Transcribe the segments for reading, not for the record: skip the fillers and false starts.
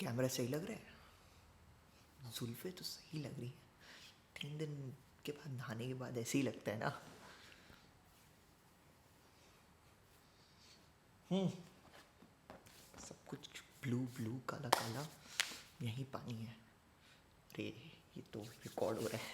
Camera सही लग रहा है, जुल्फे तो सही लग रही है। 3 दिन के बाद नहाने के बाद ऐसे ही लगता है ना। सब कुछ ब्लू ब्लू काला काला, यही पानी है। अरे ये तो रिकॉर्ड हो रहा है।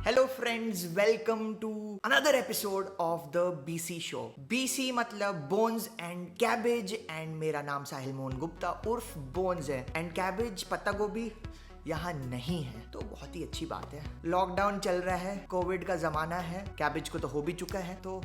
Hello friends, welcome to another episode of the BC show. BC मतलब बोन्स एंड कैबेज, एंड मेरा नाम साहिल मोहन गुप्ता उर्फ बोन्स है, एंड कैबेज पत्ता गोभी यहाँ नहीं है, तो बहुत ही अच्छी बात है। लॉकडाउन चल रहा है, कोविड का जमाना है, कैबेज को तो हो भी चुका है, तो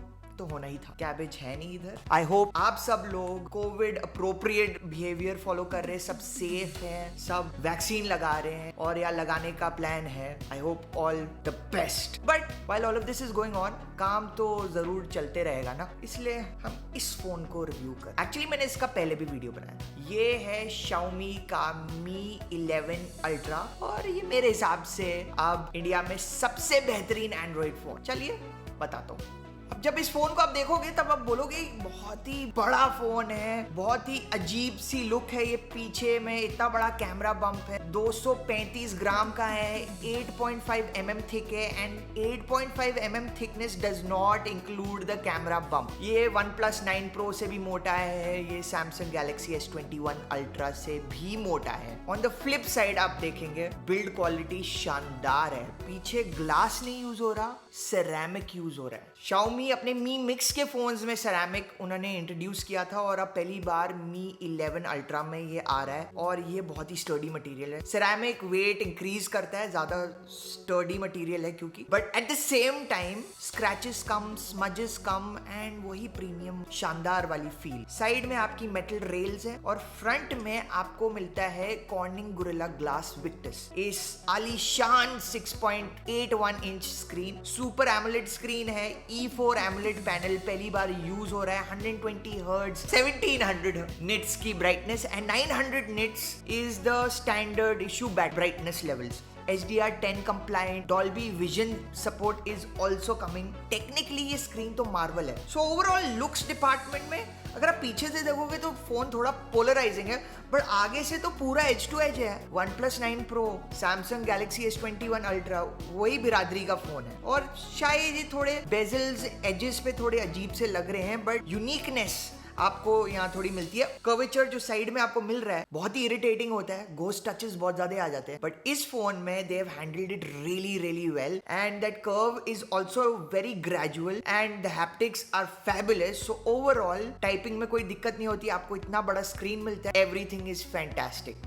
होना ही था। कैबेज है नहीं इधर। आई होप आप सब लोग कोविड अप्रोप्रिएट बिहेवियर फॉलो कर रहे हैं, सब सेफ हैं, सब वैक्सीन लगा रहे हैं और या लगाने का प्लान है। I hope all the best. But while all of this is going on, काम तो जरूर चलते रहेगा ना, इसलिए हम इस फोन को रिव्यू कर। एक्चुअली मैंने इसका पहले भी वीडियो बनाया। ये है Xiaomi का Mi 11 Ultra और ये मेरे हिसाब से अब इंडिया में सबसे बेहतरीन एंड्रॉइड फोन। चलिए बताता हूँ। अब जब इस फोन को आप देखोगे तब आप बोलोगे बहुत ही बड़ा फोन है, बहुत ही अजीब सी लुक है। ये पीछे में इतना बड़ा कैमरा बम्प है, 235 ग्राम का है, 8.5 mm थिक है, and 8.5 mm thickness does not include the camera bump. ये OnePlus 9 Pro से भी मोटा है, ये Samsung Galaxy S21 Ultra से भी मोटा है। ऑन द फ्लिप साइड आप देखेंगे बिल्ड क्वालिटी शानदार है। पीछे ग्लास नहीं यूज हो रहा, सेरेमिक यूज हो रहा है। Xiaomi अपने Mi Mix के फोन्स में सेरेमिक उन्होंने इंट्रोड्यूस किया था और अब पहली बार Mi 11 Ultra में ये आ रहा है और ये बहुत ही स्टर्डी मटेरियल है। सेरेमिक वेट इंक्रीज करता है, ज्यादा स्टर्डी मटेरियल है क्योंकि, but at the same time scratches come, smudges come, and वही प्रीमियम शानदार वाली फील। साइड में आपकी मेटल रेल्स है और फ्रंट में आपको मिलता है कॉर्निंग गोरिल्ला ग्लास विक्टस। इस आलीशान 6.81 inch screen, super AMOLED screen है, E4 एमोलेड पैनल पहली बार यूज हो रहा है। 120 हर्ट्ज, 1700 निट्स की brightness and 900 nits is the standard issue brightness levels. HDR10 compliant, Dolby Vision support is also coming. Technically ये screen तो मार्वल है। So overall looks department में अगर आप पीछे से देखोगे तो फोन थोड़ा पोलराइजिंग है, बट आगे से तो पूरा एज टू एज है। OnePlus 9 Pro, Samsung Galaxy S21 Ultra वही बिरादरी का फोन है। और शायद ये थोड़े बेजल्स एजेस पे थोड़े अजीब से लग रहे हैं, बट यूनिकनेस आपको यहाँ थोड़ी मिलती है। कर्वेचर जो साइड में आपको मिल रहा है बहुत ही इरिटेटिंग होता है, घोस्ट टचेस बहुत ज्यादा आ जाते हैं, बट इस फोन में they have handled it really well, and that curve is also very gradual and the haptics are fabulous. So overall typing में कोई दिक्कत नहीं होती, आपको इतना बड़ा स्क्रीन मिलता है, everything is fantastic.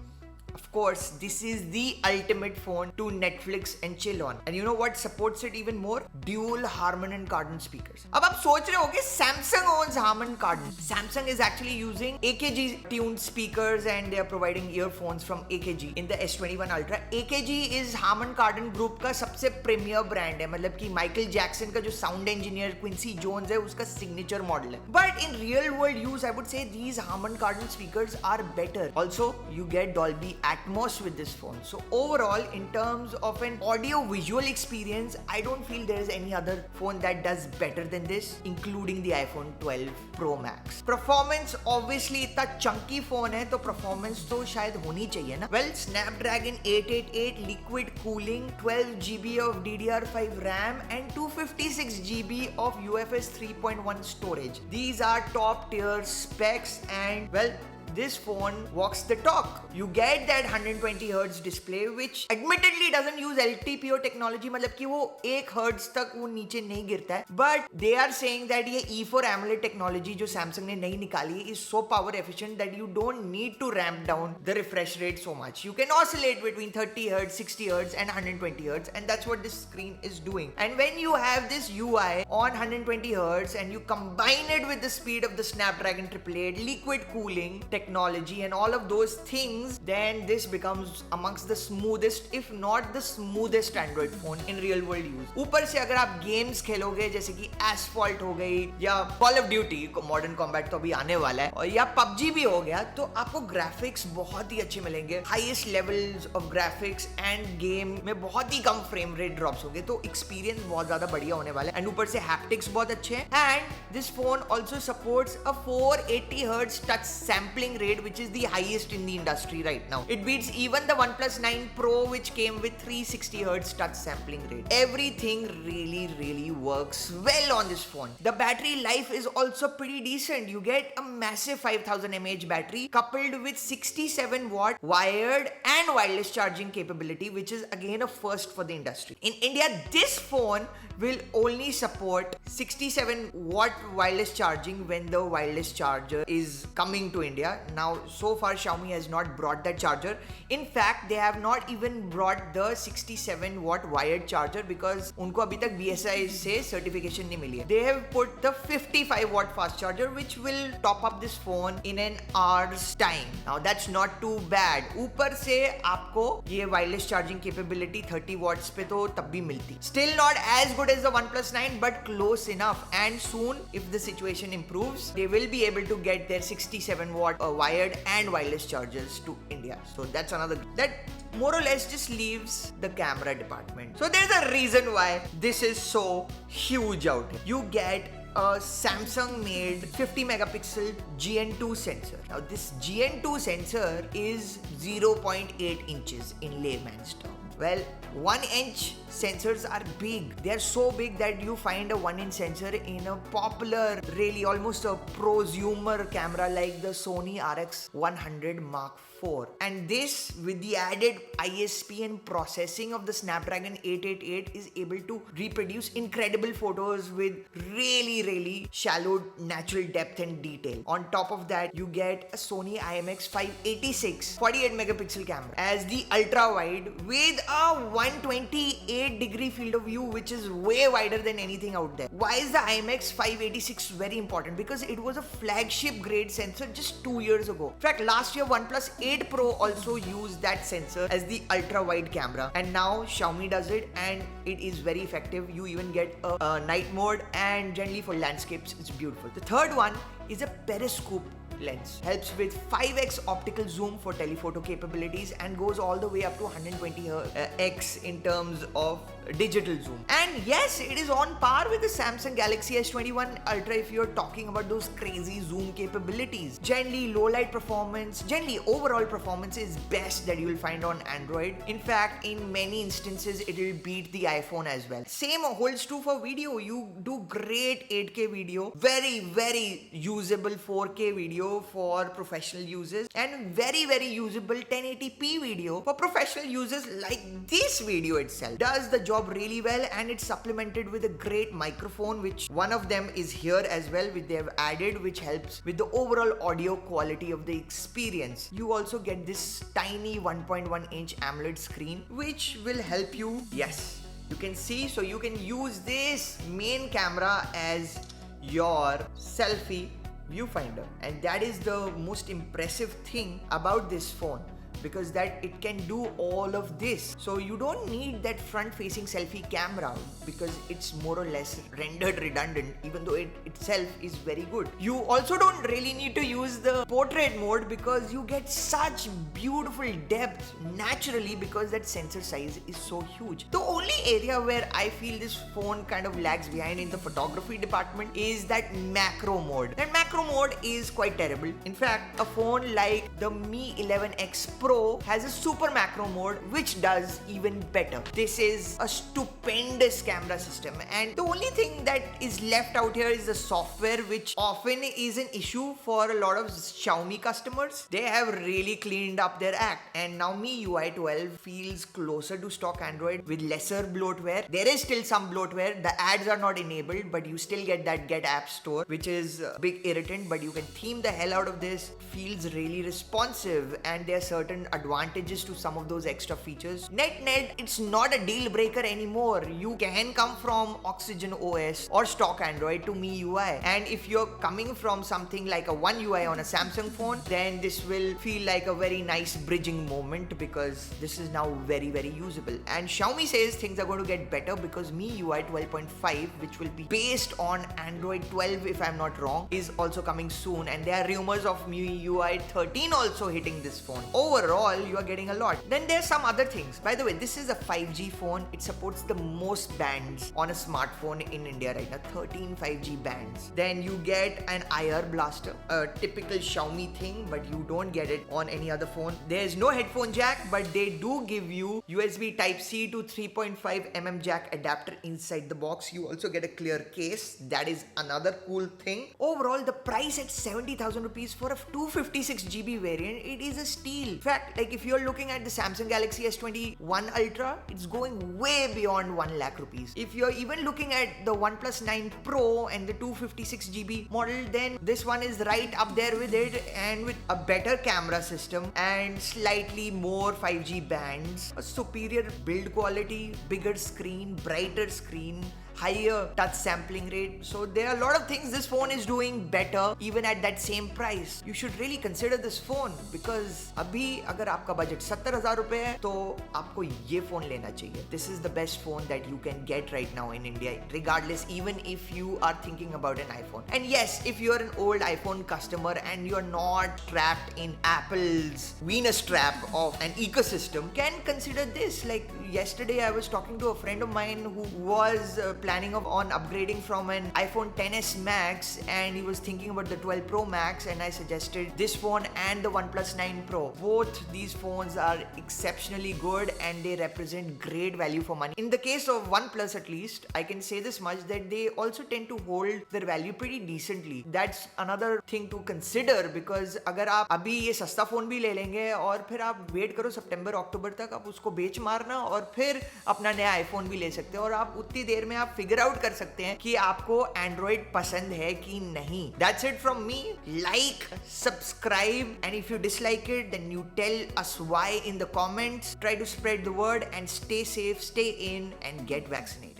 Of course, this is the ultimate phone to Netflix and chill on. And you know what supports it even more? Dual Harman and Kardon speakers. अब आप सोच रहे होगे Samsung owns Harman Kardon. Samsung is actually using AKG tuned speakers and they are providing earphones from AKG in the S21 Ultra. AKG is Harman Kardon group का सबसे premiere brand है, मतलब कि माइकल जैक्सन का जो sound engineer Quincy Jones है उसका signature model है। But in real world use, I would say these Harman Kardon speakers are better. Also, you get Dolby Atmos with this phone. So overall, in terms of an audio visual experience, I don't feel there is any other phone that does better than this, including the iPhone 12 Pro Max. Performance obviously इतना chunky phone है तो performance तो शायद होनी चाहिए ना। Well, Snapdragon 888 liquid cooling, 12 GB of DDR5 RAM and 256 GB of UFS 3.1 storage. These are top tier specs and well, this phone walks the talk. You get that 120 Hz display which admittedly doesn't use LTPO technology, मतलब कि वो 1 Hz तक वो नीचे नहीं गिरता है, but they are saying that ये E4 AMOLED technology जो Samsung ने नई निकाली है is so power efficient that you don't need to ramp down the refresh rate so much. You can oscillate between 30 Hz, 60 Hz and 120 Hz, and that's what this screen is doing. And when you have this UI on 120 Hz and you combine it with the speed of the Snapdragon 888 liquid cooling technology and all of those things, then this becomes amongst the smoothest, if not the smoothest Android phone in real world use. ऊपर से अगर आप games खेलोगे जैसे कि asphalt हो गई या call of duty, modern combat तो अभी आने वाला है, और या पबजी भी हो गया, तो आपको ग्राफिक्स बहुत ही अच्छे मिलेंगे, highest levels of graphics, end game में बहुत ही कम फ्रेम रेट ड्रॉप्स होंगे, तो एक्सपीरियंस बहुत ज्यादा बढ़िया होने वाला है. एंड ऊपर से हैप्टिक्स बहुत अच्छे हैं. And this phone also supports a 480 Hz touch sampling rate, which is the highest in the industry right now. It beats even the OnePlus 9 Pro, which came with 360 Hz touch sampling rate. Everything really works well on this phone. The battery life is also pretty decent. You get a massive 5000 mAh battery coupled with 67 watt wired and wireless charging capability, which is again a first for the industry. In India, this phone will only support 67 watt wireless charging when the wireless charger is coming to India. Now, so far Xiaomi has not brought that charger. In fact, they have not even brought the 67 watt wired charger because उनको अभी तक BSI से certification नहीं मिली है. They have put the 55 watt fast charger, which will top up this phone in an hour's time. Now, that's not too bad. ऊपर से आपको ये wireless charging capability 30 watts पे तो तब भी मिलती. Still not as good as the OnePlus 9, but close enough. And soon, if the situation improves, they will be able to get their 67 watt wired and wireless chargers to India. So that's another, that more or less just leaves the camera department. So there's a reason why this is so huge out here. You get a Samsung made 50 megapixel GN2 sensor. Now this GN2 sensor is 0.8 inches in layman's terms. Well, 1 inch sensors are big. They are so big that you find a 1 inch sensor in a popular, really almost a prosumer camera like the Sony RX100 Mark IV. And this, with the added ISP and processing of the Snapdragon 888, is able to reproduce incredible photos with really shallow natural depth and detail. On top of that, you get a Sony IMX586 48 megapixel camera as the ultra wide with a 128 degree field of view, which is way wider than anything out there. Why is the IMX586 very important? Because it was a flagship grade sensor just 2 years ago. In fact, last year OnePlus 8 Pro also used that sensor as the ultra wide camera, and now Xiaomi does it, and it is very effective. You even get a night mode, and generally for landscapes it's beautiful. The third one is a periscope lens. Helps with 5x optical zoom for telephoto capabilities and goes all the way up to 120x in terms of digital zoom. And yes, it is on par with the Samsung Galaxy S21 Ultra if you're talking about those crazy zoom capabilities. Generally, low light performance, generally overall performance is best that you will find on Android. In fact, in many instances, it will beat the iPhone as well. Same holds true for video. You do great 8K video, very usable 4K video for professional users, and very usable 1080p video for professional users like this video itself. Does the job really well, and it's supplemented with a great microphone, which one of them is here as well, which they have added, which helps with the overall audio quality of the experience. You also get this tiny 1.1 inch AMOLED screen, which will help you, yes, you can see, so you can use this main camera as your selfie viewfinder, and that is the most impressive thing about this phone, because that it can do all of this. So you don't need that front facing selfie camera because it's more or less rendered redundant, even though it itself is very good. You also don't really need to use the portrait mode because you get such beautiful depth naturally because that sensor size is so huge. The only area where I feel this phone kind of lags behind in the photography department is that macro mode. That macro mode is quite terrible. In fact, a phone like the Mi 11X Pro has a super macro mode which does even better. This is a stupendous camera system, and the only thing that is left out here is the software, which often is an issue for a lot of Xiaomi customers. They have really cleaned up their act, and now Mi UI 12 feels closer to stock Android with lesser bloatware. There is still some bloatware. The ads are not enabled, but you still get that Get App Store, which is a big irritant, but you can theme the hell out of this. Feels really responsive, and there are certain certain advantages to some of those extra features. Net, it's not a deal breaker anymore. You can come from Oxygen OS or stock Android to Mi UI. And if you're coming from something like a One UI on a Samsung phone, then this will feel like a very nice bridging moment because this is now very, very usable. And Xiaomi says things are going to get better because Mi UI 12.5, which will be based on Android 12 if I'm not wrong, is also coming soon. And there are rumors of Mi UI 13 also hitting this phone. Overall, you are getting a lot. Then there's some other things. By the way, this is a 5G phone. It supports the most bands on a smartphone in India right now, 13 5G bands. Then you get an IR blaster, a typical Xiaomi thing, but you don't get it on any other phone. There's no headphone jack, but they do give you USB Type-C to 3.5mm jack adapter inside the box. You also get a clear case. That is another cool thing. Overall, the price at 70,000 rupees for a 256GB variant, it is a steal. In fact, like if you're looking at the Samsung Galaxy S21 Ultra, it's going way beyond 1 lakh rupees. If you're even looking at the OnePlus 9 Pro and the 256GB model, then this one is right up there with it, and with a better camera system and slightly more 5G bands, a superior build quality, bigger screen, brighter screen, higher touch sampling rate. So there are a lot of things this phone is doing better even at that same price. You should really consider this phone because अभी अगर आपका budget 70,000 रुपए है तो आपको ये phone लेना चाहिए. This is the best phone that you can get right now in India, regardless, even if you are thinking about an iPhone. And yes, if you're an old iPhone customer and you're not trapped in Apple's Venus trap of an ecosystem, can consider this. Like yesterday I was talking to a friend of mine who was planning on upgrading from an iPhone XS Max, and he was thinking about the 12 Pro Max, and I suggested this phone and the OnePlus 9 Pro. Both these phones are exceptionally good and they represent great value for money. In the case of OnePlus, at least, I can say this much, that they also tend to hold their value pretty decently. That's another thing to consider, because अगर आप अभी ये सस्ता phone भी ले लेंगे और फिर आप वेट करो सितंबर अक्टूबर तक, आप उसको बेच मारना और फिर अपना नया आईफोन भी ले सकते हैं, और आप उतनी देर में आप फिगर आउट कर सकते हैं कि आपको एंड्रॉइड पसंद है कि नहीं. That's it from me. Like, subscribe, and if you dislike it, then you tell us why in the comments. Try to spread the word and stay safe, stay in, and get vaccinated.